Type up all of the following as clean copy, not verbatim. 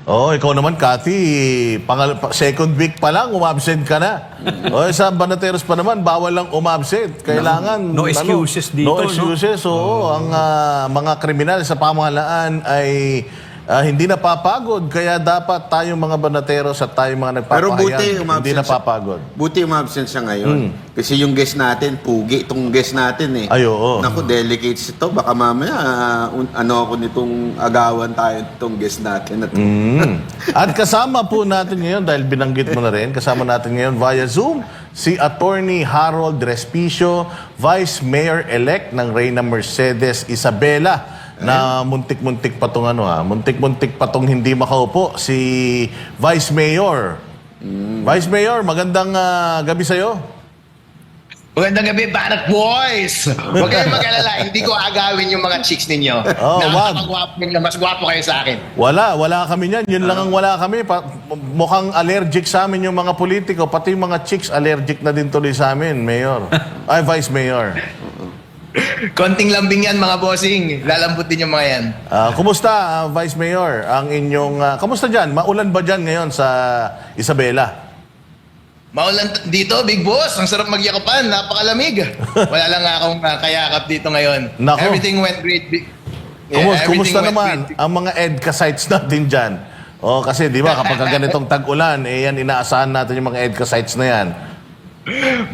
Oh, ikaw naman, Cathy, second week pa lang, umabsent ka na. O, sa Banateros pa naman, bawal lang umabsent. Kailangan... No excuses dito, no excuses, oo. Ang mga kriminal sa pamahalaan ay hindi napapagod. Kaya dapat tayong mga Banateros at tayong mga Pero nagpapahayan, buti hindi napapagod. Buti umabsent siya ngayon. Kasi yung guest natin, pugi itong guest natin eh. Ay, oo. Naku, delicates ito. Baka mamaya, ako nitong agawan tayo itong guest natin. At kasama po natin ngayon, dahil binanggit mo na rin, kasama natin ngayon via Zoom, si Attorney Harold Respicio, Vice Mayor-elect ng Reyna Mercedes Isabela, na muntik-muntik pa tong muntik-muntik pa tong hindi makaupo, si Vice Mayor. Vice Mayor, magandang gabi sa'yo. Magandang gabi, Barak Boys! Huwag kayong mag-alala, hindi ko agawin yung mga chicks ninyo. Oh, Nakakapagwapo ninyo, mas gwapo kayo sa akin. Wala kami niyan. Yun lang ang wala kami. Mukhang allergic sa amin yung mga politiko, pati yung mga chicks allergic na din tuloy sa amin, Mayor. Ay, Vice Mayor. Konting lambing yan, mga bossing. Lalambot din yung mga yan. Kumusta, Vice Mayor? Ang inyong... kamusta dyan? Maulan ba dyan ngayon sa Isabela? Maulan dito, Big Boss. Ang sarap magyakapan. Napakalamig. Wala lang akong kayakap dito ngayon. Nako. Everything went great. Kumusta everything went naman great. ang mga EDCA sites natin dyan? O, kasi di ba kapag ganitong tag-ulan, yan inaasahan natin yung mga EDCA sites na yan.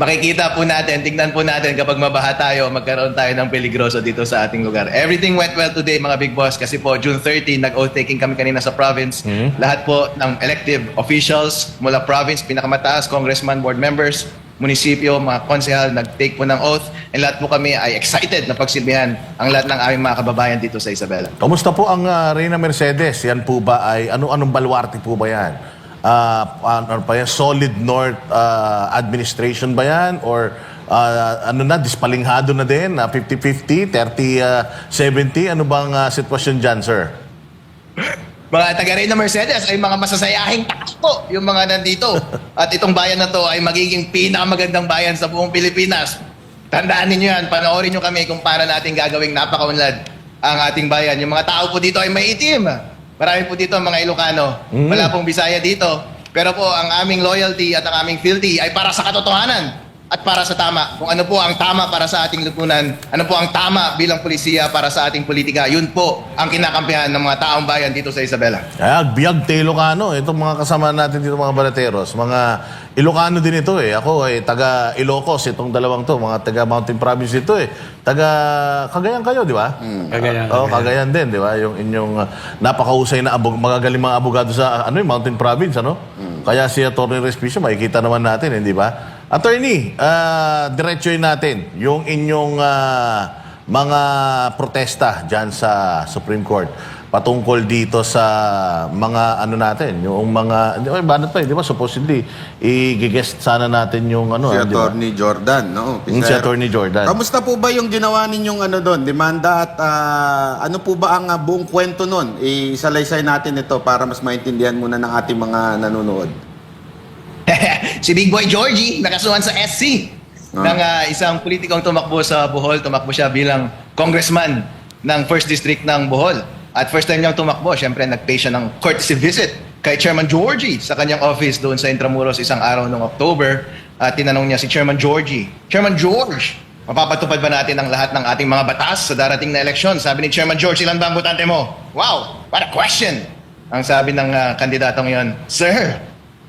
Makikita po natin, tignan po natin kapag mabaha tayo, magkaroon tayo ng peligroso dito sa ating lugar. Everything went well today, mga Big Boss, kasi po June 30, nag-oath taking kami kanina sa province. Lahat po ng elective officials mula province, pinakamataas, congressman, board members, munisipyo, mga konsehal, nag-take po ng oath. And lahat po kami ay excited na pagsilbihan ang lahat ng aming mga kababayan dito sa Isabela. Kamusta po ang Reyna Mercedes? Yan po ba ay, anong baluarte po ba yan? Ano pa yan? Solid North administration ba yan? Or dispalinghado na din? 50-50? 30-70? Ano bang sitwasyon dyan, sir? Mga taga Reyna Mercedes ay mga masasayahing takas po yung mga nandito. At itong bayan na to ay magiging pinakamagandang bayan sa buong Pilipinas. Tandaan ninyo yan, panoorin nyo kami kung para natin gagawing napakaunlad ang ating bayan. Yung mga tao po dito ay may itim. Marami po dito ang mga Ilocano. Wala pong Bisaya dito. Pero po ang aming loyalty at ang aming fealty ay para sa katotohanan at para sa tama. Kung ano po ang tama para sa ating lipunan, ano po ang tama bilang polisiya para sa ating politika, yun po ang kinakampihan ng mga taong bayan dito sa Isabela. Biyag te Ilocano. Itong mga kasama natin dito, mga Banateros. Mga Ilocano din ito eh. Ako ay taga Ilocos, itong dalawang to. Mga taga Mountain Province ito eh. Taga Cagayan kayo, di ba? Cagayan. Cagayan din, di ba? Yung inyong napakahusay na magagaling mga abogado sa Mountain Province, ano? Kaya si Atty. Respicio, makikita naman natin, hindi ba? Attorney, diretsoy natin yung inyong mga protesta dyan sa Supreme Court patungkol dito sa mga natin, yung mga, banat pa di ba, supposedly, i-guest sana natin yung Si di ba? Atty. Jordan, no? Si Atty. Jordan. Kamusta po ba yung ginawa ninyong doon, demanda at ano po ba ang buong kwento nun? Isalaysay natin ito para mas maintindihan muna ng ating mga nanonood. Si Big Boy Georgie, nakasuhan sa SC ng isang politikong tumakbo sa Bohol. Tumakbo siya bilang congressman ng 1st District ng Bohol. At first time niyang tumakbo, syempre nag-pay siya ng courtesy visit kay Chairman Georgie sa kanyang office doon sa Intramuros isang araw noong October. At tinanong niya si Chairman Georgie, Chairman George, mapapatupad ba natin ang lahat ng ating mga batas sa darating na eleksyon? Sabi ni Chairman George, ilan ba ang botante mo? Wow, what a question! Ang sabi ng kandidatong yon, Sir,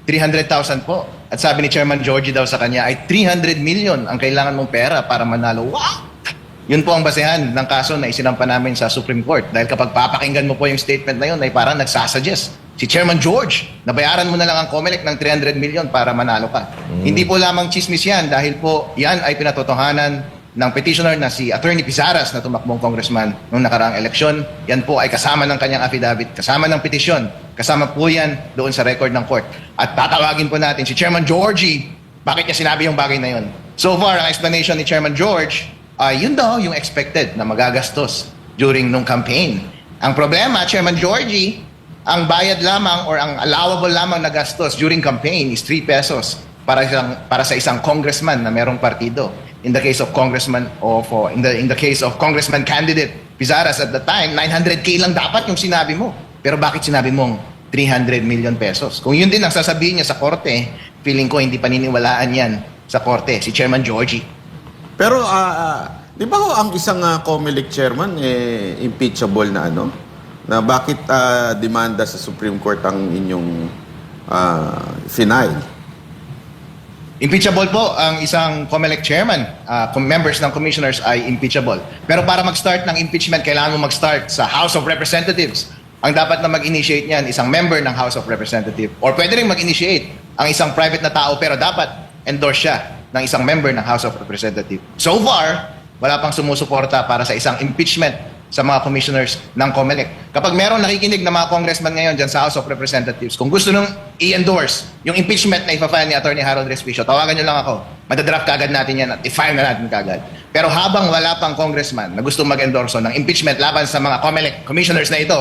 300,000 po. At sabi ni Chairman Georgie daw sa kanya ay 300 million ang kailangan mong pera para manalo. Wow! Yun po ang basehan ng kaso na isinampa namin sa Supreme Court. Dahil kapag papakinggan mo po yung statement na yun, ay parang nagsasuggest. Si Chairman George, nabayaran mo na lang ang COMELEC ng 300 million para manalo ka. Hindi po lamang chismis yan dahil po yan ay pinatotohanan ng petitioner na si Attorney Pizaras na tumakbong congressman noong nakaraang eleksyon. Yan po ay kasama ng kanyang affidavit, kasama ng petisyon, kasama po yan doon sa record ng court. At tatawagin po natin si Chairman Georgie, bakit niya sinabi yung bagay na yun. So far, ang explanation ni Chairman George, yun daw yung expected na magagastos during nung campaign. Ang problema, Chairman Georgie, ang bayad lamang or ang allowable lamang na gastos during campaign is 3 pesos para sa isang congressman na merong partido. In the case of congressman in the case of congressman candidate Pizaras at the time, 900K lang dapat yung sinabi mo. Pero bakit sinabi mong 300 million pesos. Kung yun din ang sasabihin niya sa korte, feeling ko hindi paniniwalaan yan sa korte, si Chairman Georgie. Pero, di ba ho ang isang COMELEC chairman, impeachable na ano? Na bakit demanda sa Supreme Court ang inyong final? Impeachable po ang isang COMELEC chairman. Kung members ng commissioners ay impeachable. Pero para mag-start ng impeachment, kailangan mo mag-start sa House of Representatives. Ang dapat na mag-initiate niyan, isang member ng House of Representatives. Or pwede rin mag-initiate ang isang private na tao, pero dapat endorse siya ng isang member ng House of Representatives. So far, wala pang sumusuporta para sa isang impeachment sa mga commissioners ng COMELEC. Kapag meron nakikinig na mga congressman ngayon dyan sa House of Representatives, kung gusto nung i-endorse yung impeachment na ipafile ni Atty. Harold Respicio, tawagan nyo lang ako. Madadraft kagad natin yan at i-file na natin kagad. Pero habang wala pang congressman na gusto mag-endorso ng impeachment laban sa mga COMELEC commissioners na ito,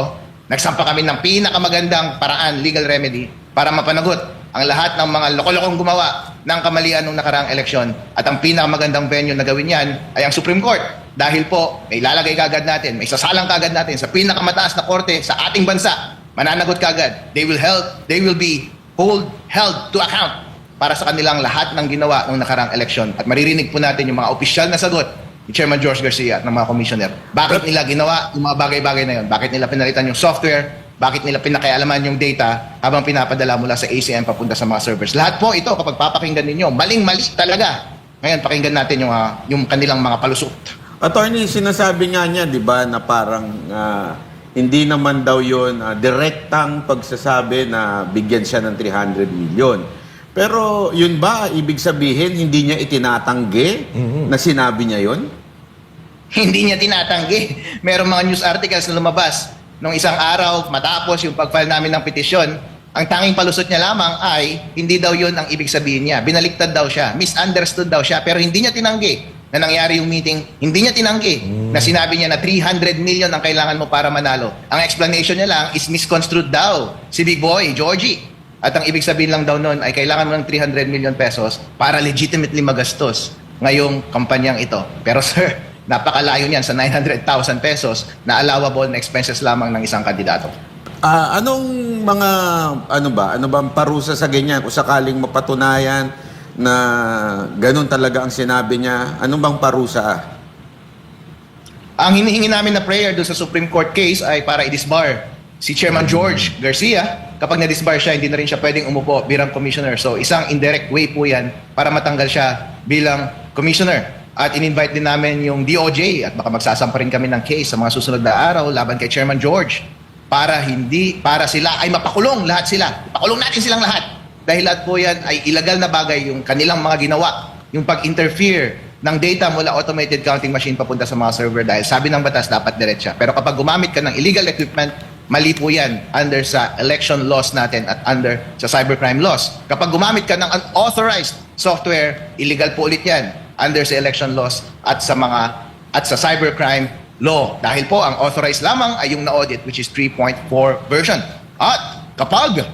nagsampa kami ng pinakamagandang paraan, legal remedy, para mapanagot ang lahat ng mga loko-lokong gumawa ng kamalian nung nakaraang eleksyon. At ang pinakamagandang venue na gawin yan ay ang Supreme Court. Dahil po, may lalagay kagad natin, may sasalang kagad natin sa pinakamataas na korte sa ating bansa. Mananagot kagad. They will be held to account para sa kanilang lahat ng ginawa nung nakaraang eleksyon. At maririnig po natin yung mga opisyal na sagot ni Chairman George Garcia at ng mga commissioner. Bakit nila ginawa yung mga bagay-bagay na yun? Bakit nila pinalitan yung software? Bakit nila pinakialaman yung data habang pinapadala mula sa ACM papunta sa mga servers? Lahat po ito, kapag papakinggan ninyo, maling-mali talaga. Ngayon, pakinggan natin yung kanilang mga palusot. Attorney, sinasabi nga niya, di ba, na parang hindi naman daw yun direktang pagsasabi na bigyan siya ng 300 million. Pero yun ba, ibig sabihin, hindi niya itinatanggi na sinabi niya yun? Hindi niya tinatanggi. Merong mga news articles na lumabas nung isang araw matapos yung pag-file namin ng petisyon. Ang tanging palusot niya lamang ay hindi daw yun ang ibig sabihin niya. Binaliktad daw siya, misunderstood daw siya, pero hindi niya tinanggi na nangyari yung meeting. Hindi niya tinanggi na sinabi niya na 300 million ang kailangan mo para manalo. Ang explanation niya lang is misconstrued daw si Big Boy, Georgie. At ang ibig sabihin lang daw nun ay kailangan mo ng 300 million pesos para legitimately magastos ngayong kampanyang ito. Pero sir, napakalayo niyan sa 900,000 pesos na allowable na expenses lamang ng isang kandidato. Anong mga, ano ba ang parusa sa ganyan kung sakaling mapatunayan na ganun talaga ang sinabi niya? Anong bang parusa? Ang hinihingi namin na prayer doon sa Supreme Court case ay para i-disbar si Chairman George Garcia. Kapag na-disbar siya, hindi na rin siya pwedeng umupo bilang commissioner. So isang indirect way po yan para matanggal siya bilang commissioner. At in-invite din namin yung DOJ at baka magsasampa rin kami ng case sa mga susunod na araw laban kay Chairman George para sila ay mapakulong lahat sila. Pakulong natin silang lahat. Dahil lahat po yan ay illegal na bagay yung kanilang mga ginawa. Yung pag-interfere ng data mula automated counting machine papunta sa mga server dahil sabi ng batas dapat diretsa. Pero kapag gumamit ka ng illegal equipment, mali po yan under sa election laws natin at under sa cybercrime laws. Kapag gumamit ka ng unauthorized software, illegal po ulit yan under sa election laws at sa cybercrime law. Dahil po ang authorized lamang ay yung na-audit which is 3.4 version. At kapag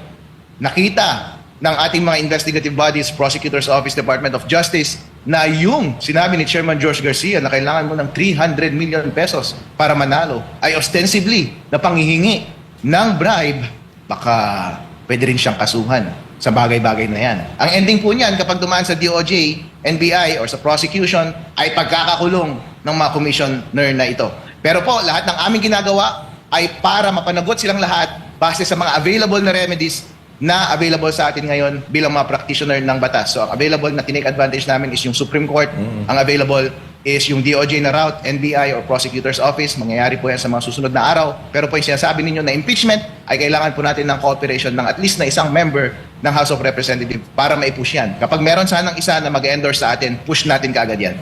nakita ng ating mga investigative bodies, Prosecutor's Office, Department of Justice, na yung sinabi ni Chairman George Garcia na kailangan mo ng 300 million pesos para manalo ay ostensibly na panghihingi ng bribe, baka pwede rin siyang kasuhan sa bagay-bagay na yan. Ang ending po niyan kapag dumaan sa DOJ, NBI, or sa prosecution, ay pagkakakulong ng mga commissioner na ito. Pero po, lahat ng aming ginagawa ay para mapanagot silang lahat base sa mga available na remedies na available sa atin ngayon bilang mga practitioner ng batas. So, ang available na tinake advantage namin is yung Supreme Court. Ang available is yung DOJ na route, NBI or Prosecutor's Office. Mangyayari po yan sa mga susunod na araw. Pero po yung sinasabi ninyo na impeachment ay kailangan po natin ng cooperation ng at least na isang member ng House of Representatives para mai-push yan. Kapag meron sanang isa na mag-endorse sa atin, push natin kaagad yan.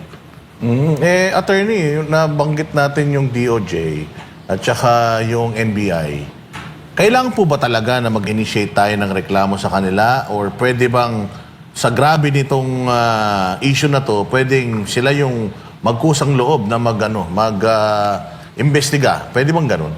Attorney, nabanggit natin yung DOJ at saka yung NBI. Kailangan po ba talaga na mag-initiate tayo ng reklamo sa kanila or pwede bang sa grabe nitong issue na to, pwedeng sila yung magkusang loob na mag-imbestiga? Pwede bang ganun?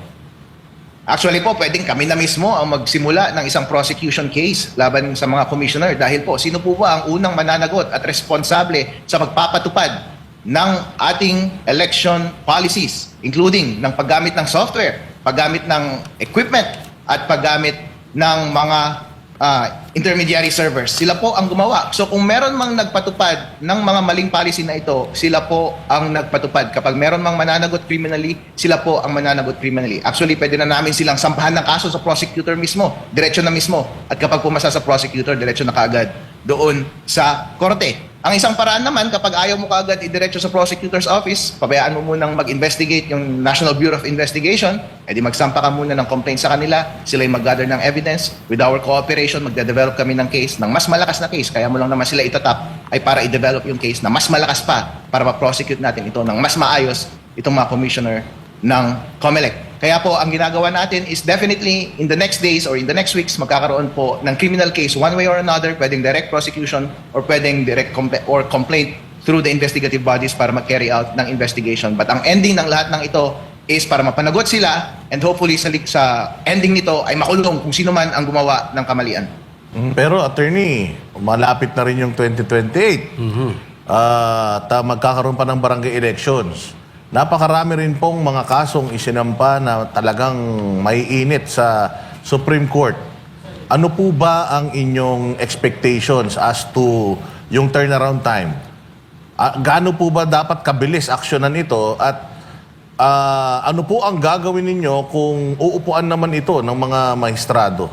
Actually po, pwedeng kami na mismo ang magsimula ng isang prosecution case laban sa mga commissioner dahil po, sino po ba ang unang mananagot at responsable sa pagpapatupad ng ating election policies, including ng paggamit ng software, paggamit ng equipment, at paggamit ng mga intermediary servers. Sila po ang gumawa. So kung meron mang nagpatupad ng mga maling policy na ito, sila po ang nagpatupad. Kapag meron mang mananagot criminally, sila po ang mananagot criminally. Actually, pwede na namin silang sampahan ng kaso sa prosecutor mismo. Diretso na mismo. At kapag pumasa sa prosecutor, diretso na kaagad doon sa korte. Ang isang paraan naman, kapag ayaw mo kaagad idiretso sa prosecutor's office, pabayaan mo munang mag-investigate yung National Bureau of Investigation, edi magsampa ka muna ng complaint sa kanila, sila yung mag-gather ng evidence. With our cooperation, magde-develop kami ng case, ng mas malakas na case, kaya mo lang naman sila itatap, ay para i-develop yung case na mas malakas pa para ma-prosecute natin ito ng mas maayos itong mga commissioner ng COMELEC. Kaya po, ang ginagawa natin is definitely in the next days or in the next weeks, magkakaroon po ng criminal case one way or another, pwedeng direct prosecution or pwedeng direct complaint through the investigative bodies para mag-carry out ng investigation. But ang ending ng lahat ng ito is para mapanagot sila and hopefully sa ending nito ay makulong kung sino man ang gumawa ng kamalian. Pero attorney, malapit na rin yung 2028. Magkakaroon pa ng barangay elections. Napakarami rin pong mga kasong isinampa na talagang may init sa Supreme Court. Ano po ba ang inyong expectations as to yung turnaround time? Gaano po ba dapat kabilis aksyonan ito at ano po ang gagawin ninyo kung uupuan naman ito ng mga maestrado?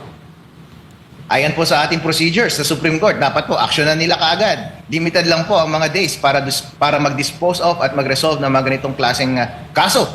Ayan po sa ating procedures sa Supreme Court. Dapat po, aksyonan nila kaagad. Limited lang po ang mga days para mag-dispose of at mag-resolve ng mga ganitong klaseng kaso.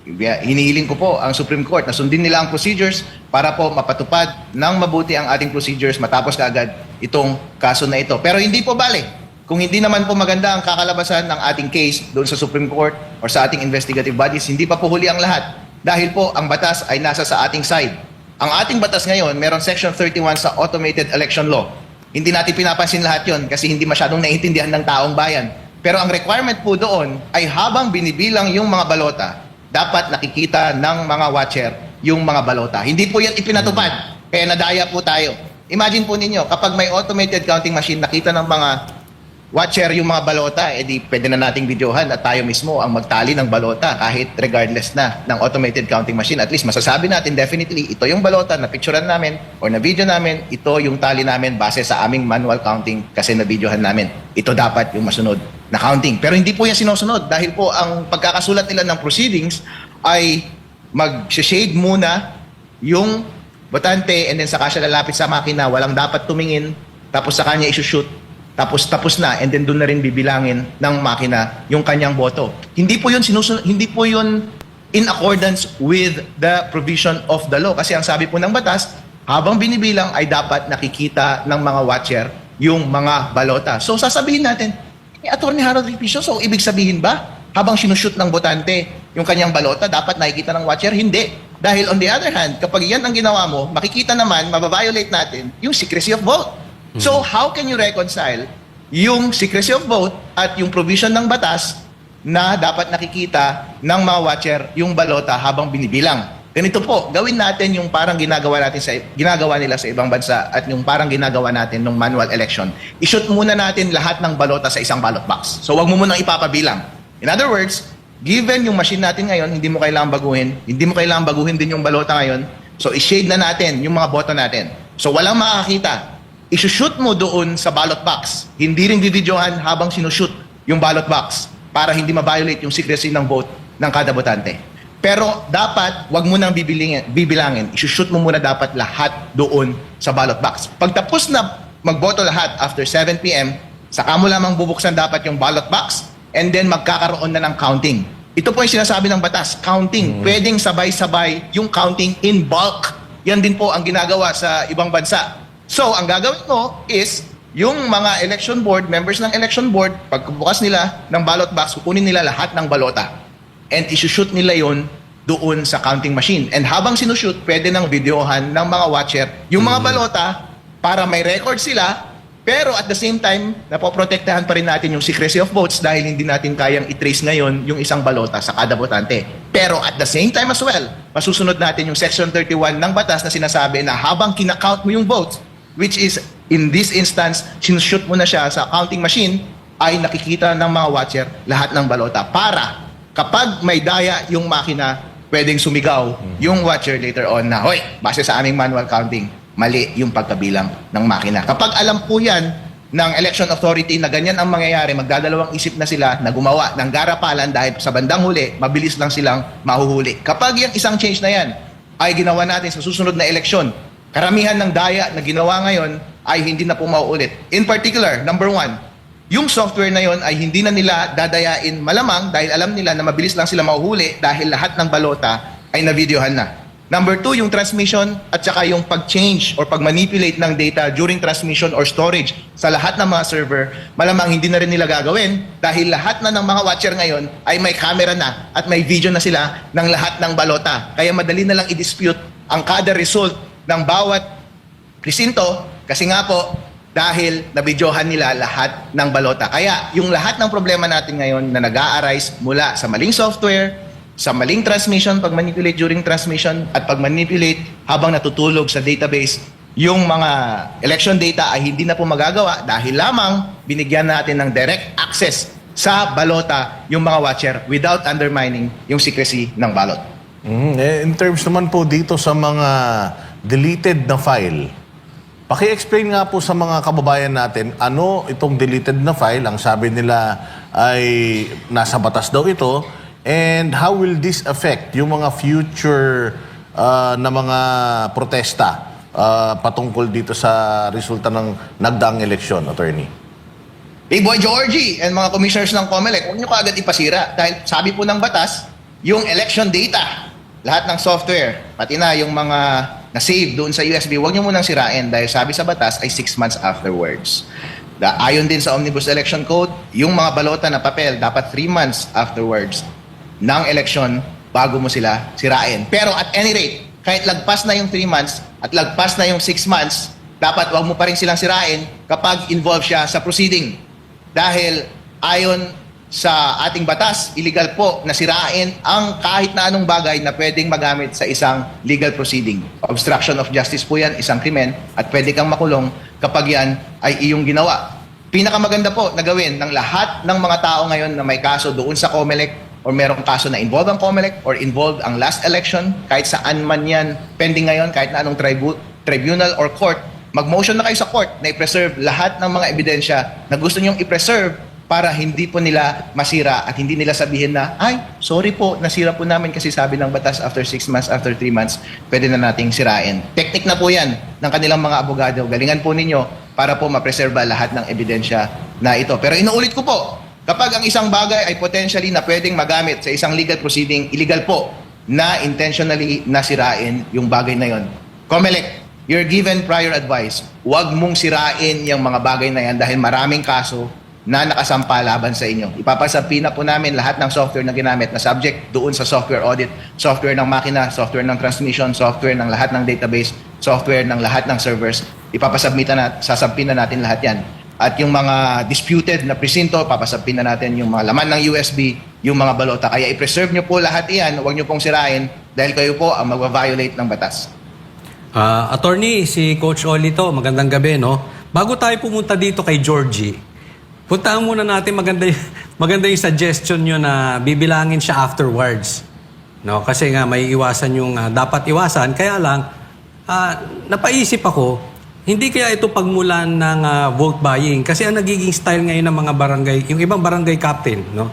Hinihiling ko po ang Supreme Court na sundin nila ang procedures para po mapatupad ng mabuti ang ating procedures matapos kaagad itong kaso na ito. Pero hindi po bale. Kung hindi naman po maganda ang kakalabasan ng ating case doon sa Supreme Court or sa ating investigative bodies, hindi pa po huli ang lahat. Dahil po ang batas ay nasa sa ating side. Ang ating batas ngayon, meron Section 31 sa Automated Election Law. Hindi natin pinapansin lahat yon kasi hindi masyadong naiintindihan ng taong bayan. Pero ang requirement po doon ay habang binibilang yung mga balota, dapat nakikita ng mga watcher yung mga balota. Hindi po yan ipinatupad. Kaya nadaya po tayo. Imagine po ninyo, kapag may automated counting machine, nakita ng mga watcher yung mga balota, edi pwede na nating videohan at tayo mismo ang magtali ng balota kahit regardless na ng automated counting machine. At least masasabi natin definitely ito yung balota na picturean namin or na video namin, ito yung tali namin base sa aming manual counting kasi na videohan namin. Ito dapat yung masunod na counting. Pero hindi po yan sinusunod dahil po ang pagkakasulat nila ng proceedings ay mag-shade muna yung botante and then saka siya lalapit sa makina, walang dapat tumingin, tapos sa kanya isushoot. Tapos na and then doon na rin bibilangin ng makina yung kanyang boto. Hindi po yun in accordance with the provision of the law. Kasi ang sabi po ng batas, habang binibilang ay dapat nakikita ng mga watcher yung mga balota. So sasabihin natin, Attorney Harold Repicio, so ibig sabihin ba habang sinushoot ng botante yung kanyang balota, dapat nakikita ng watcher? Hindi. Dahil on the other hand, kapag yan ang ginawa mo, makikita naman, mababiolate natin yung secrecy of vote. So, how can you reconcile yung secrecy of vote at yung provision ng batas na dapat nakikita ng mga watcher yung balota habang binibilang? Ganito po, gawin natin yung parang ginagawa nila sa ibang bansa at yung parang ginagawa natin ng manual election. I-shoot muna natin lahat ng balota sa isang ballot box. So, wag mo munang ipapabilang. In other words, given yung machine natin ngayon, hindi mo kailangang baguhin din yung balota ngayon. So, i-shade na natin yung mga boto natin. So, walang makakita. I-shoot mo doon sa ballot box. Hindi rin videohan habang sinushoot yung ballot box para hindi ma-violate yung secrecy ng vote ng kada botante. Pero dapat, wag mo nang bibilangin. I-shoot mo muna dapat lahat doon sa ballot box. Pag tapos na magboto lahat after 7 p.m., saka mo lamang bubuksan dapat yung ballot box and then magkakaroon na ng counting. Ito po yung sinasabi ng batas, counting. Pwedeng sabay-sabay yung counting in bulk. Yan din po ang ginagawa sa ibang bansa. So, ang gagawin mo is, yung mga election board, members ng election board, pagbukas nila ng ballot box, kukunin nila lahat ng balota. And isushoot nila yon doon sa counting machine. And habang sinushoot, pwede nang videohan ng mga watcher yung mga balota para may record sila, pero at the same time, napoprotektahan pa rin natin yung secrecy of votes dahil hindi natin kayang i-trace ngayon yung isang balota sa kada botante. Pero at the same time as well, masusunod natin yung Section 31 ng batas na sinasabi na habang kinakount mo yung votes, which is, in this instance, sinushoot mo na siya sa counting machine, ay nakikita ng mga watcher lahat ng balota. Para, kapag may daya yung makina, pwedeng sumigaw yung watcher later on na, hoy, base sa aming manual counting, mali yung pagkabilang ng makina. Kapag alam po yan ng election authority na ganyan ang mangyayari, magdadalawang isip na sila na gumawa ng garapalan dahil sa bandang huli, mabilis lang silang mahuhuli. Kapag yung isang change na yan ay ginawa natin sa susunod na eleksyon, karamihan ng daya na ginawa ngayon ay hindi na po mauulit. In particular, number 1, yung software na yon ay hindi na nila dadayain malamang dahil alam nila na mabilis lang sila mahuhuli dahil lahat ng balota ay na-videohan na. Number 2, yung transmission at saka yung pag-change or pag-manipulate ng data during transmission or storage sa lahat ng mga server, malamang hindi na rin nila gagawin dahil lahat na ng mga watcher ngayon ay may camera na at may video na sila ng lahat ng balota. Kaya madali na lang i-dispute ang kada result ng bawat presinto kasi nga po dahil nabidyohan nila lahat ng balota. Kaya yung lahat ng problema natin ngayon na nag-a-arise mula sa maling software, sa maling transmission, pag-manipulate during transmission, at pag-manipulate habang natutulog sa database, yung mga election data ay hindi na po magagawa dahil lamang binigyan natin ng direct access sa balota yung mga watcher without undermining yung secrecy ng ballot. In terms naman po dito sa mga deleted na file, paki-explain nga po sa mga kababayan natin ano itong deleted na file. Ang sabi nila ay nasa batas daw ito. And how will this affect yung mga future na mga protesta patungkol dito sa resulta ng nagdaang eleksyon, Attorney? Big Boy Georgie and mga commissioners ng COMELEC, huwag nyo kaagad ipasira dahil sabi po ng batas, yung election data, lahat ng software, pati na yung mga na-save doon sa USB, huwag nyo munang sirain dahil sabi sa batas ay 6 months afterwards. Ayon din sa Omnibus Election Code, yung mga balota na papel dapat 3 months afterwards ng eleksyon bago mo sila sirain. Pero at any rate, kahit lagpas na yung 3 months at lagpas na yung 6 months, dapat wag mo pa rin silang sirain kapag involved siya sa proceeding. Dahil ayon sa ating batas, illegal po na sirain ang kahit na anong bagay na pwedeng magamit sa isang legal proceeding. Obstruction of justice po yan, isang krimen, at pwede kang makulong kapag yan ay iyong ginawa. Pinakamaganda po na gawin ng lahat ng mga tao ngayon na may kaso doon sa COMELEC or merong kaso na involved ang COMELEC or involved ang last election, kahit saan man yan pending ngayon, kahit na anong tribunal or court, mag-motion na kayo sa court na i-preserve lahat ng mga ebidensya na gusto nyong i-preserve para hindi po nila masira at hindi nila sabihin na, ay, sorry po, nasira po namin kasi sabi ng batas after 6 months, after 3 months, pwede na nating sirain. Technique na po yan ng kanilang mga abogado. Galingan po ninyo para po ma-preserve lahat ng ebidensya na ito. Pero inuulit ko po, kapag ang isang bagay ay potentially na pwedeng magamit sa isang legal proceeding, illegal po na intentionally nasirain yung bagay na yon. COMELEC, you're given prior advice. Huwag mong sirain yung mga bagay na yan dahil maraming kaso na nakasampa laban sa inyo. Ipapasabi na po namin lahat ng software na ginamit na subject doon sa software audit, software ng makina, software ng transmission, software ng lahat ng database, software ng lahat ng servers. Sasampin na natin lahat yan. At yung mga disputed na presinto, papasapin na natin yung mga laman ng USB, yung mga balota. Kaya i-preserve nyo po lahat iyan, huwag nyo pong sirain dahil kayo po ang mag-violate ng batas. Attorney, si Coach Olito, magandang gabi, no? Bago tayo pumunta dito kay Georgie, puntaan muna natin maganda yung suggestion nyo na bibilangin siya afterwards. No? Kasi nga may iwasan yung dapat iwasan. Kaya lang, napaisip ako, hindi kaya ito pagmulan ng vote buying kasi ang nagiging style ngayon ng mga barangay, yung ibang barangay captain, no?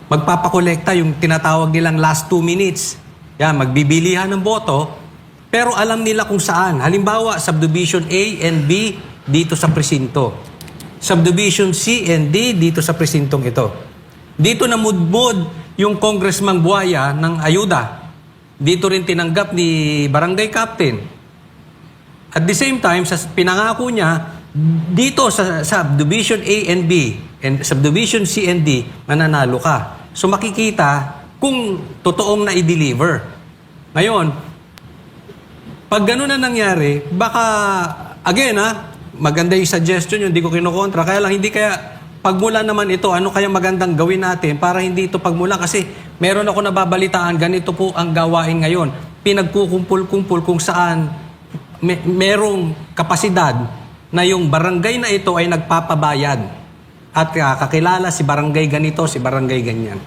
Magpapakolekta yung tinatawag nilang last 2 minutes. Yan, magbibilihan ng boto, pero alam nila kung saan. Halimbawa, subdivision A and B dito sa presinto. Subdivision C and D dito sa presintong ito. Dito na mudmud yung Congressman Buaya ng ayuda. Dito rin tinanggap ni barangay captain. At the same time, sa pinangako niya, dito sa subdivision A and B and subdivision C and D, mananalo ka. So makikita kung totoong na i-deliver. Ngayon, pag gano'n na nangyari, baka, again maganda yung suggestion yun, hindi ko kinukontra. Kaya lang, hindi kaya pagmula naman ito, ano kaya magandang gawin natin para hindi ito pagmula? Kasi meron ako nababalitaan, ganito po ang gawain ngayon. Pinagkukumpul-kumpul kung saan merong kapasidad na yung barangay na ito ay nagpapabayad at kakilala si barangay ganito, si barangay ganyan.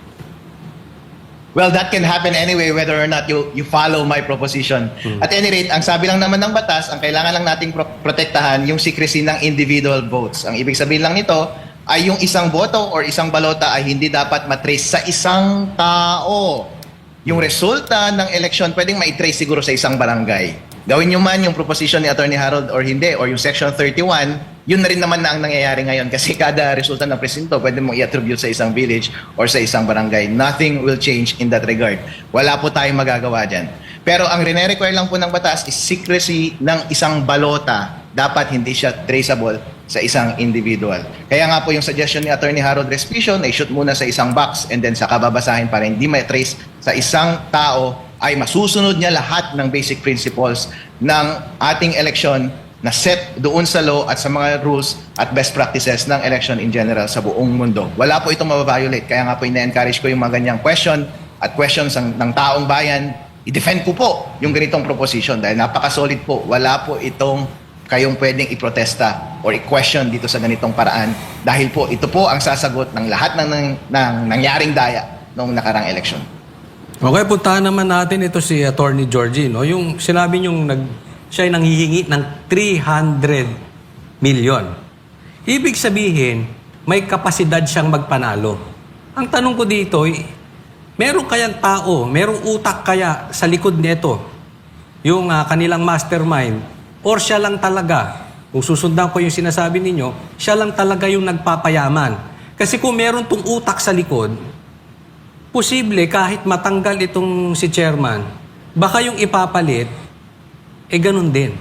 Well, that can happen anyway whether or not you follow my proposition. At any rate, ang sabi lang naman ng batas, ang kailangan lang nating protektahan yung secrecy ng individual votes. Ang ibig sabihin lang nito ay yung isang boto or isang balota ay hindi dapat matrace sa isang tao. Yung resulta ng election pwedeng ma-trace siguro sa isang barangay. Gawin nyo man yung proposition ni Attorney Harold or hindi, or yung Section 31, yun na rin naman na ang nangyayari ngayon kasi kada resulta ng presinto pwede mong i-attribute sa isang village or sa isang barangay. Nothing will change in that regard. Wala po tayong magagawa dyan. Pero ang rene-require lang po ng batas is secrecy ng isang balota. Dapat hindi siya traceable sa isang individual. Kaya nga po yung suggestion ni Attorney Harold Respicio na i-shoot muna sa isang box and then saka babasahin para hindi ma-trace sa isang tao ay masusunod niya lahat ng basic principles ng ating election na set doon sa law at sa mga rules at best practices ng election in general sa buong mundo. Wala po itong mababiolate. Kaya nga po ina-encourage ko yung mga ganyang question at questions ng taong bayan. I-defend ko po yung ganitong proposition dahil napaka-solid po. Wala po itong kayong pwedeng i-protesta or i-question dito sa ganitong paraan dahil po ito po ang sasagot ng lahat ng nangyaring daya noong nakarang election. Okay, puntahan naman natin ito si Attorney Georgie, no? Yung sinabi niyong siya ay nanghihingi ng 300 million. Ibig sabihin, may kapasidad siyang magpanalo. Ang tanong ko dito, meron kayang tao, merong utak kaya sa likod nito, yung kanilang mastermind, or siya lang talaga, kung susundan ko yung sinasabi ninyo, siya lang talaga yung nagpapayaman. Kasi kung meron tong utak sa likod, posible kahit matanggal itong si chairman, baka yung ipapalit, ganun din.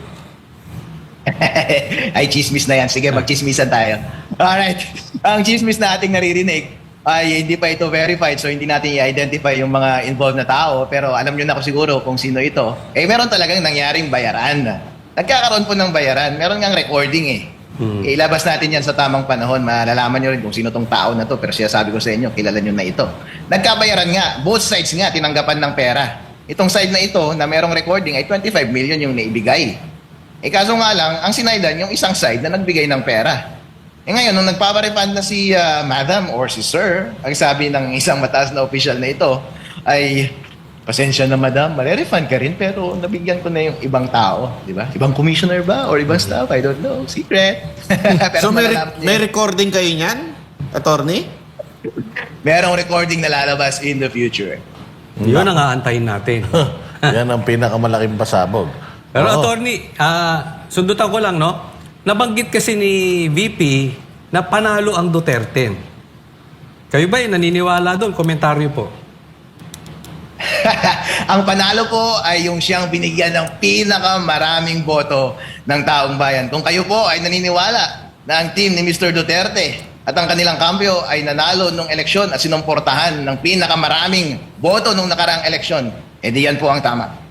Ay, chismis na yan. Sige, mag-chismisan tayo. Alright. Ang chismis na ating naririnig ay hindi pa ito verified so hindi natin i-identify yung mga involved na tao pero alam nyo na ko siguro kung sino ito. Meron talagang nangyaring bayaran. Nagkakaroon po ng bayaran. Meron ngang recording Ilabas natin yan sa tamang panahon. Malalaman nyo rin kung sino tong tao na to. Pero siya sabi ko sa inyo, kilala nyo na ito. Nagkabayaran nga. Both sides nga, tinanggapan ng pera. Itong side na ito, na merong recording, ay 25 million yung naibigay. Kaso nga lang, ang sinaydan yung isang side na nagbigay ng pera. Ngayon, nung nagpaparefund na si madam or si sir, ang sabi ng isang mataas na official na ito, ay, pasensya na madam, mare-refund ka rin pero nabigyan ko na yung ibang tao, di ba? Ibang commissioner ba? Or ibang staff? I don't know. Secret. So Pero may recording kayo niyan, attorney? merong recording na lalabas in the future. Yun ang aantayin natin. Yan ang pinakamalaking pasabog. Pero Oo. attorney, sundutan ko lang, no? Nabanggit kasi ni VP na panalo ang Duterte. Kayo ba naniniwala doon? Komentaryo po. Ang panalo po ay yung siyang binigyan ng pinakamaraming boto ng taong bayan. Kung kayo po ay naniniwala na ang team ni Mr. Duterte at ang kanilang kampyo ay nanalo nung eleksyon at sinumportahan ng pinakamaraming boto nung nakaraang eleksyon, di yan po ang tama.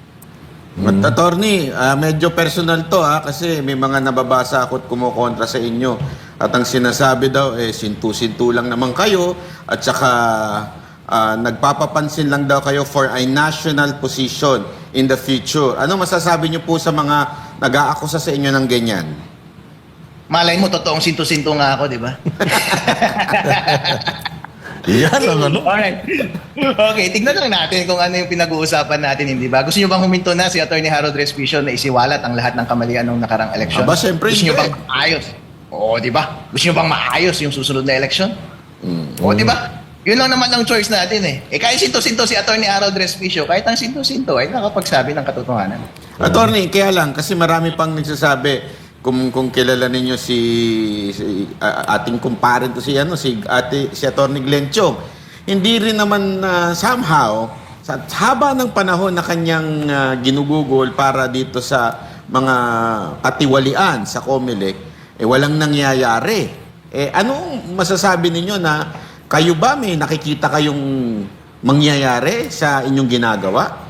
At attorney, medyo personal to kasi may mga nababasa ako at kumukontra sa inyo. At ang sinasabi daw, sintu-sintu lang naman kayo at saka nagpapapansin lang daw kayo for a national position in the future. Ano masasabi niyo po sa mga nag-aakusa sa inyo ng ganyan? Malay mo, totoong sinto-sinto nga ako, di ba? Yan ang ano. Alright. Okay, tignan lang natin kung ano yung pinag-uusapan natin, hindi ba? Gusto nyo bang huminto na si Attorney Harold Respicio na isiwalat ang lahat ng kamalian ng nakarang eleksyon? Aba, syempre Gusto nyo hindi. bang maayos? Oo, di ba? Gusto nyo bang maayos yung susunod na eleksyon? Oo, di ba? Yun lang naman ang choice natin kahit sinto-sinto si Attorney Harold Respicio, kahit ang sinto-sinto ay nakapagsabi ng katotohanan. Attorney, kaya lang, kasi marami pang nagsasabi, kung kilala ninyo si ating kumpare to si Attorney Glenn Chong, hindi rin naman somehow sa haba ng panahon na kanyang ginugugol para dito sa mga katiwalian sa COMELEC, walang nangyayari. Anong masasabi ninyo na kayo ba may nakikita kayong mangyayari sa inyong ginagawa?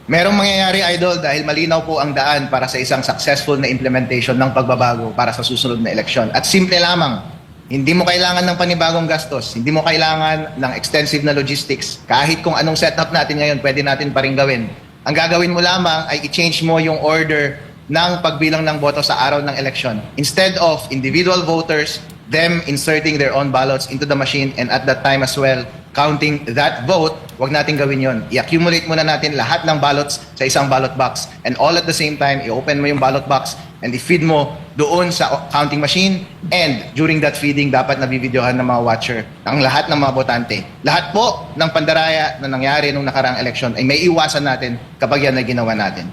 Merong mangyayari, Idol, dahil malinaw po ang daan para sa isang successful na implementation ng pagbabago para sa susunod na eleksyon. At simple lamang, hindi mo kailangan ng panibagong gastos, hindi mo kailangan ng extensive na logistics. Kahit kung anong setup natin ngayon, pwede natin pa rin gawin. Ang gagawin mo lamang ay i-change mo yung order ng pagbilang ng boto sa araw ng eleksyon. Instead of individual voters, them inserting their own ballots into the machine and at that time as well, counting that vote, wag natin gawin yon. I-accumulate muna natin lahat ng ballots sa isang ballot box. And all at the same time, i-open mo yung ballot box and i-feed mo doon sa counting machine. And during that feeding, dapat nabibidyohan ng mga watcher ang lahat ng mga botante. Lahat po ng pandaraya na nangyari nung nakaraang election ay may iwasan natin kapag yan ay ginawa natin.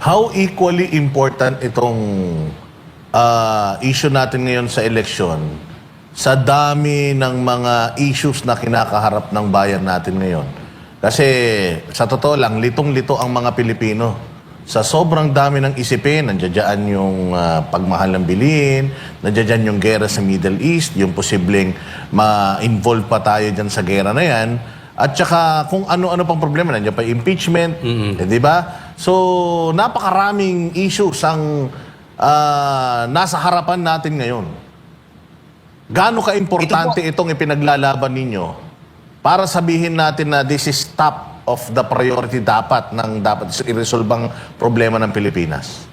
How equally important itong issue natin ngayon sa election sa dami ng mga issues na kinakaharap ng bayan natin ngayon? Kasi sa totoo lang, litong-lito ang mga Pilipino. Sa sobrang dami ng isipin, nandiyan yung pagmahal ng bilihin, nandiyan yung gera sa Middle East, yung posibleng ma-involve pa tayo dyan sa gera na yan, at saka kung ano-ano pang problema, nandiyan pa impeachment, di ba? So, napakaraming issues ang nasa harapan natin ngayon. Gaano ka-importante itong ipinaglalaban ninyo para sabihin natin na this is top of the priority dapat i-resolve problema ng Pilipinas?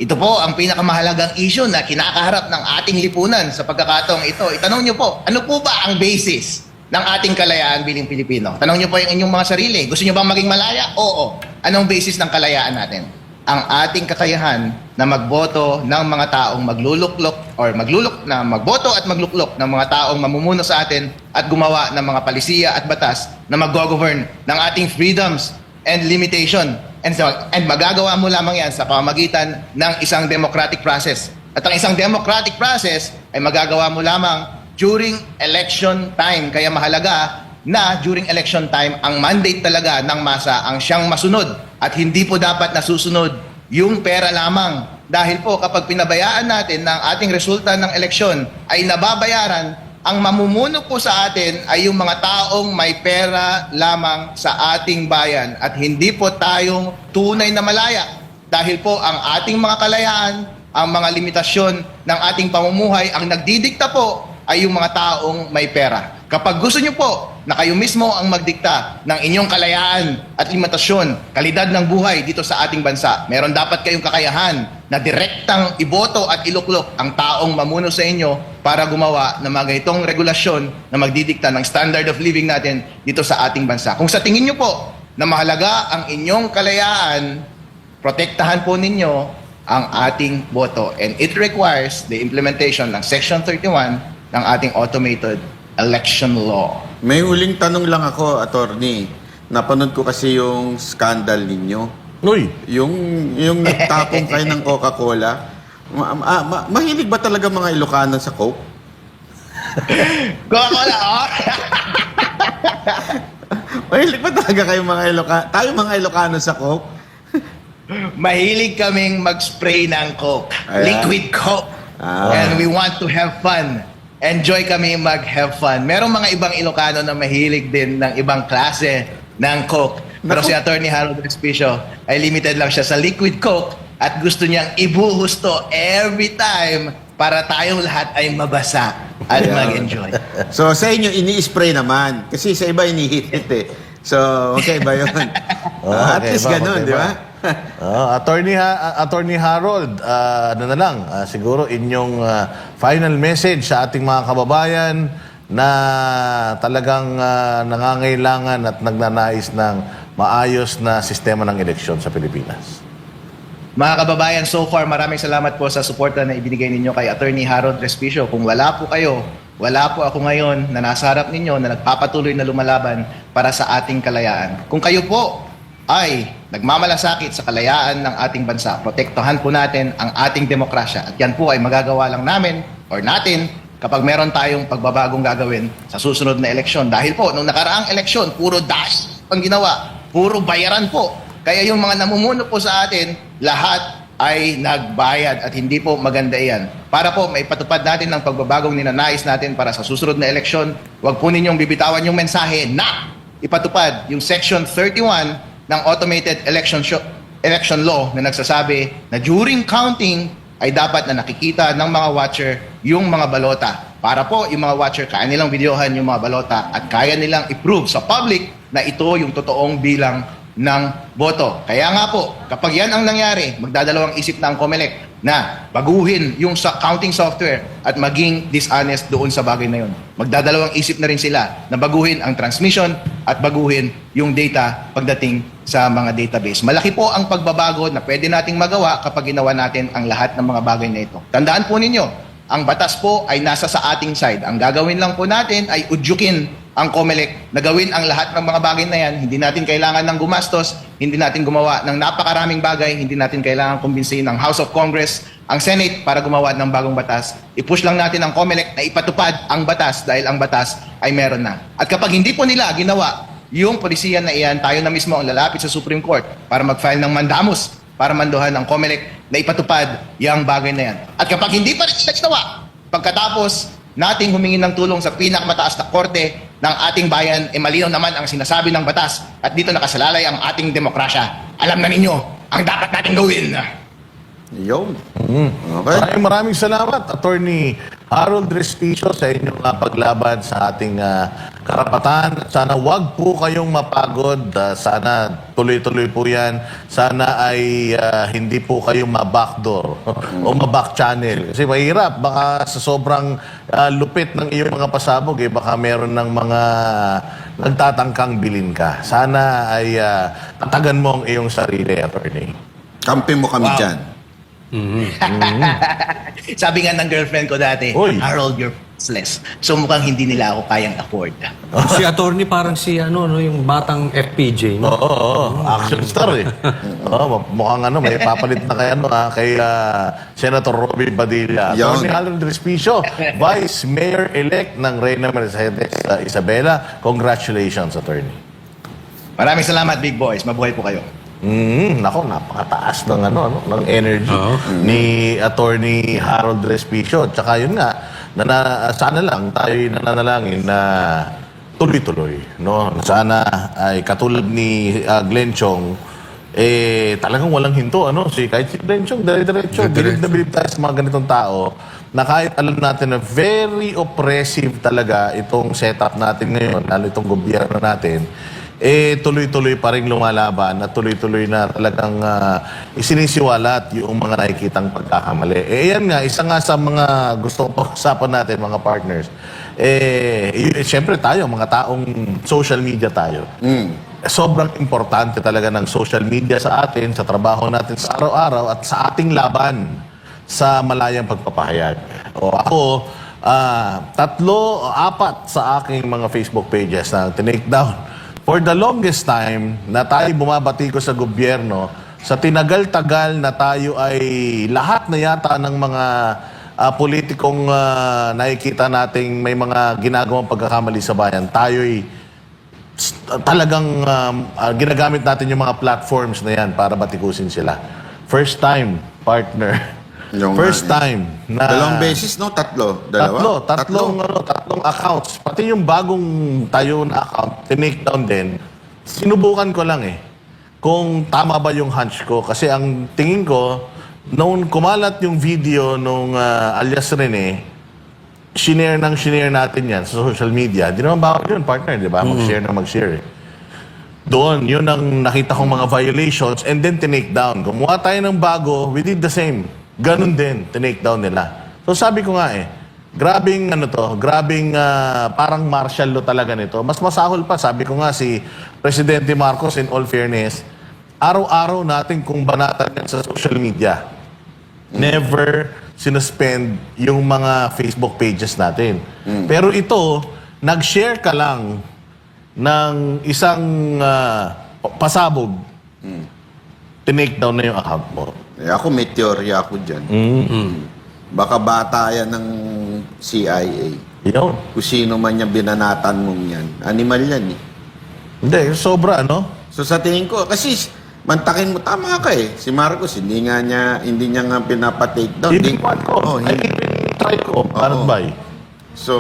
Ito po ang pinakamahalagang issue na kinakaharap ng ating lipunan sa pagkakataong ito. Itanong niyo po, ano po ba ang basis ng ating kalayaan bilang Pilipino? Tanong niyo po yung inyong mga sarili. Gusto niyo bang maging malaya? Oo. Anong basis ng kalayaan natin? Ang ating kakayahan na magboto ng mga taong magboto at magluklok ng mga taong mamumuno sa atin at gumawa ng mga palisiya at batas na mag-govern ng ating freedoms and limitation. And magagawa mo lamang yan sa pamamagitan ng isang democratic process. At ang isang democratic process ay magagawa mo lamang during election time. Kaya mahalaga na during election time, ang mandate talaga ng masa ang siyang masunod at hindi po dapat nasusunod yung pera lamang. Dahil po kapag pinabayaan natin na ang ating resulta ng eleksyon ay nababayaran, ang mamumuno po sa atin ay yung mga taong may pera lamang sa ating bayan at hindi po tayong tunay na malaya. Dahil po ang ating mga kalayaan, ang mga limitasyon ng ating pamumuhay, ang nagdidikta po ay yung mga taong may pera. Kapag gusto nyo po na kayo mismo ang magdikta ng inyong kalayaan at limitasyon, kalidad ng buhay dito sa ating bansa, meron dapat kayong kakayahan na direktang iboto at iluklok ang taong mamuno sa inyo para gumawa ng mga ganitong regulasyon na magdidikta ng standard of living natin dito sa ating bansa. Kung sa tingin nyo po na mahalaga ang inyong kalayaan, protektahan po ninyo ang ating boto. And it requires the implementation ng Section 31 ng ating automated election law. May huling tanong lang ako, attorney. Napanood ko kasi yung scandal ninyo. Uy, Yung nagtapong kayo ng Coca-Cola. Mahilig ba talaga mga Ilocano sa Coke? Coca-Cola, oh! Mahilig ba talaga kayo tayo mga Ilocano sa Coke? Mahilig kaming mag-spray ng Coke. Ayan. Liquid Coke. And we want to have fun. Enjoy kami mag-have fun. Merong mga ibang Ilocano na mahilig din ng ibang klase ng Coke. Pero si Atty. Harold Respicio ay limited lang siya sa liquid Coke at gusto niyang ibuhos to every time para tayong lahat ay mabasa at mag-enjoy. So sa inyo, ini-spray naman. Kasi sa iba, ini-hit eh. So, okay ba yun? At least ganun, di ba? Attorney Harold, ano na lang, siguro inyong final message sa ating mga kababayan na talagang nangangailangan at nagnanais ng maayos na sistema ng eleksyon sa Pilipinas. Mga kababayan, so far maraming salamat po sa suporta na ibinigay ninyo kay Atty. Harold Respicio. Kung wala po kayo, wala po ako ngayon na nasa harap ninyo na nagpapatuloy na lumalaban para sa ating kalayaan. Kung kayo po ay nagmamalasakit sa kalayaan ng ating bansa, protektahan po natin ang ating demokrasya. At yan po ay magagawa lang namin or natin kapag meron tayong pagbabagong gagawin sa susunod na eleksyon. Dahil po, nung nakaraang eleksyon, puro dash ang ginawa, puro bayaran po. Kaya yung mga namumuno po sa atin, lahat ay nagbayad at hindi po maganda iyan. Para po maipatupad natin ang pagbabagong ninanais natin para sa susunod na eleksyon, huwag po ninyong bibitawan yung mensahe na ipatupad yung Section 31 ng Automated Election Law na nagsasabi na during counting ay dapat na nakikita ng mga watcher yung mga balota. Para po yung mga watcher, kaya nilang videohan yung mga balota at kaya nilang i-prove sa public na ito yung totoong bilang ng boto. Kaya nga po, kapag yan ang nangyari, magdadalawang isip na ang COMELEC na baguhin yung counting software at maging dishonest doon sa bagay na yun. Magdadalawang isip na rin sila na baguhin ang transmission at baguhin yung data pagdating sa mga database. Malaki po ang pagbabago na pwede nating magawa kapag ginawa natin ang lahat ng mga bagay na ito. Tandaan po ninyo, ang batas po ay nasa sa ating side. Ang gagawin lang po natin ay udyukin ang COMELEC na gawin ang lahat ng mga bagay na yan. Hindi natin kailangan ng gumastos, hindi natin gumawa ng napakaraming bagay, hindi natin kailangan kumbinsihin ng House of Congress, ang Senate para gumawa ng bagong batas. I-push lang natin ang COMELEC na ipatupad ang batas dahil ang batas ay meron na. At kapag hindi po nila ginawa yung polisiya na iyan, tayo na mismo ang lalapit sa Supreme Court para mag-file ng mandamus para manduhan ng COMELEC na ipatupad yung bagay na yan. At kapag hindi pa rin sila ginawa, pagkatapos nating humingi ng tulong sa pinakamataas na korte ng ating bayan, malinaw naman ang sinasabi ng batas at dito nakasalalay ang ating demokrasya. Alam na ninyo ang dapat nating gawin. Yun. Okay. Maraming salamat, Attorney Harold Respicio, sa inyong paglaban sa ating karapatan. Sana wag po kayong mapagod. Sana tuloy-tuloy po yan. Sana ay hindi po kayong ma-backdoor o ma-back channel. Kasi mahirap. Baka sa sobrang lupit ng iyong mga pasabog, baka meron ng mga nagtatangkang bilin ka. Sana ay tatagan mo ang iyong sarili, Attorney. Kampi mo kami dyan. Sabi nga ng girlfriend ko dati, Oy. Harold, you're useless. So mukhang hindi nila ako kayang afford. Si attorney parang si yung batang FPJ, no? Oo, action star eh. Mukhang may papalit na kay Senator Robby Padilla. Yan. Attorney Harold Respicio, Vice Mayor-elect ng Reyna Mercedes Isabela. Congratulations, Attorney. Maraming salamat, big boys. Mabuhay po kayo. Nako, napakataas ng ng energy ni Attorney Harold Respicio. Tsaka yun nga, sana lang tayo nananalangin na tuloy-tuloy, no? Sana ay katulad ni Glenn Chong, talagang walang hinto, kahit si Glenn Chong, dire-diretso, bilib na bilib tayo sa mga ganitong tao na kahit alam natin na very oppressive talaga itong setup natin ngayon, lalo itong gobyerno natin, tuloy-tuloy pa rin lumalaban at tuloy-tuloy na talagang isinisiwalat yung mga nakikitang pagkakamali. Yan nga, isa nga sa mga gusto kong pag-usapan natin, mga partners. Siyempre tayo, mga taong social media tayo. Sobrang importante talaga ng social media sa atin, sa trabaho natin sa araw-araw at sa ating laban sa malayang pagpapahayag. Ako, 3 o 4 sa aking mga Facebook pages na tinake down. For the longest time na tayo bumabati ko sa gobyerno, sa tinagal-tagal na tayo ay lahat na yata ng mga politikong nakikita nating may mga ginagawang pagkakamali sa bayan, tayo'y talagang ginagamit natin yung mga platforms na yan para batikusin sila. First time, partner. First time na... Dalawang beses, no? Dalawa? Tatlong accounts. Pati yung bagong tayo na account, tinake down din. Sinubukan ko lang kung tama ba yung hunch ko. Kasi ang tingin ko, noong kumalat yung video nung alias Rene, shinare natin yan sa social media. Di naman bawal yun, partner, di ba? Mag-share. Doon, yun ang nakita kong mga violations and then tinake down. Gumawa tayo ng bago, we did the same. Ganun din, tinake down nila. So sabi ko nga grabing parang martial law talaga nito. Mas masahol pa, sabi ko nga si Presidente Marcos, in all fairness, araw-araw natin kung banatan yan sa social media. Never sinuspend yung mga Facebook pages natin. Pero ito, nag-share ka lang ng isang pasabog, tinake down na yung account mo. Ako may teorya ako dyan. Baka bata yan ng CIA. Yun. Kung sino man yung binanatan mong yan. Animal yan Hindi, sobra, So sa tingin ko, kasi mantakin mo, tama ka Si Marcos, hindi niya nga pinapa-take down. Hindi ko. Try ko. Paano ba? So,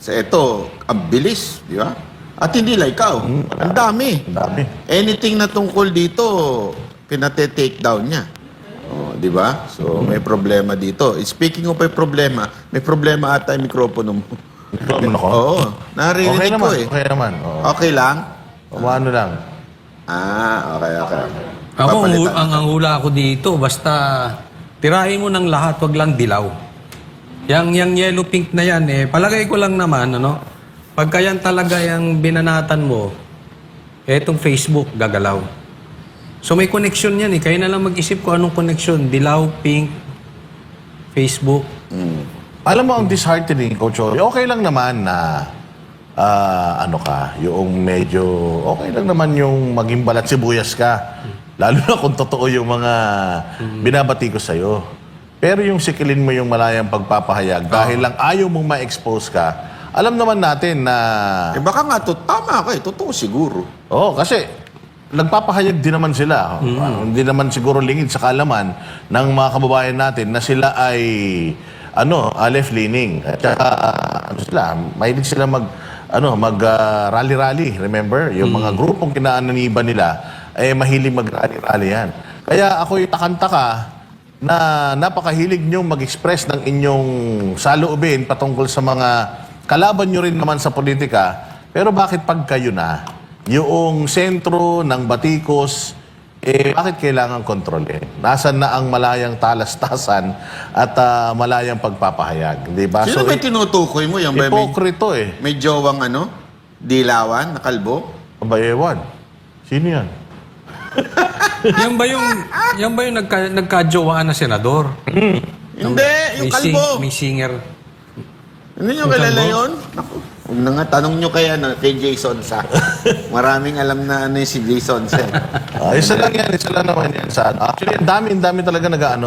sa ito, ang bilis, di ba? At hindi like ikaw. Ang dami. Ang dami. Anything na tungkol dito, pinate-take down niya. Di ba? So, may problema dito. Speaking of may problema ata yung mikropono mo. Mikropono ko? Oo. Naririnig ko Okay naman. Oo. Okay lang? Ano lang. Okay. Ako, Papalitan. ang hula ko dito, basta Tirahin mo ng lahat, wag lang dilaw. Yang yellow pink na yan, palagay ko lang naman, pagka yan talaga yung binanatan mo, etong Facebook, gagalaw. So may connection yan Kayo na lang mag-isip ko anong connection. Dilaw, pink, Facebook. Alam mo, ang disheartening, Coach Ory, okay lang naman na yung medyo, okay lang naman yung maging balat sibuyas ka. Lalo na kung totoo yung mga binabati ko sa'yo. Pero yung sikilin mo yung malayang pagpapahayag dahil lang ayaw mong ma-expose ka, alam naman natin na... baka nga, tama ka totoo siguro. Oo, kasi nagpapahayag din naman sila. Hindi naman siguro lingid sa kaalaman ng mga kababayan natin na sila ay left-leaning. At saka, mahilig sila rally-rally. Remember? Yung mga grupong kinaananiban nila, mahilig mag-rally-rally yan. Kaya ako'y takanta na napakahilig nyo mag-express ng inyong saloobin patungkol sa mga kalaban nyo rin naman sa politika. Pero bakit pag kayo na, yung sentro ng batikos, bakit kailangan kontrolin? Nasaan na ang malayang talastasan at malayang pagpapahayag? Di ba? Sino may tinutukoy mo? Yung ba Hipokrito may jowang dilawan, na kalbo? Abayewan. Sino yan? Yan ba yung nagka-jowaan na senador? Hindi, yung kalbo. May singer. Hindi nyo kilala yun? Naku, huwag na nga, tanong nyo kay Jason Sa. Maraming alam na si Jason Sa. Isa lang yan, isa lang naman yan. Actually, ang dami talaga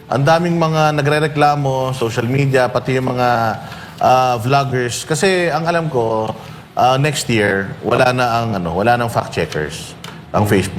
ang daming mga nagre-reklamo, social media, pati yung mga vloggers. Kasi ang alam ko, next year, wala nang fact checkers ang Facebook.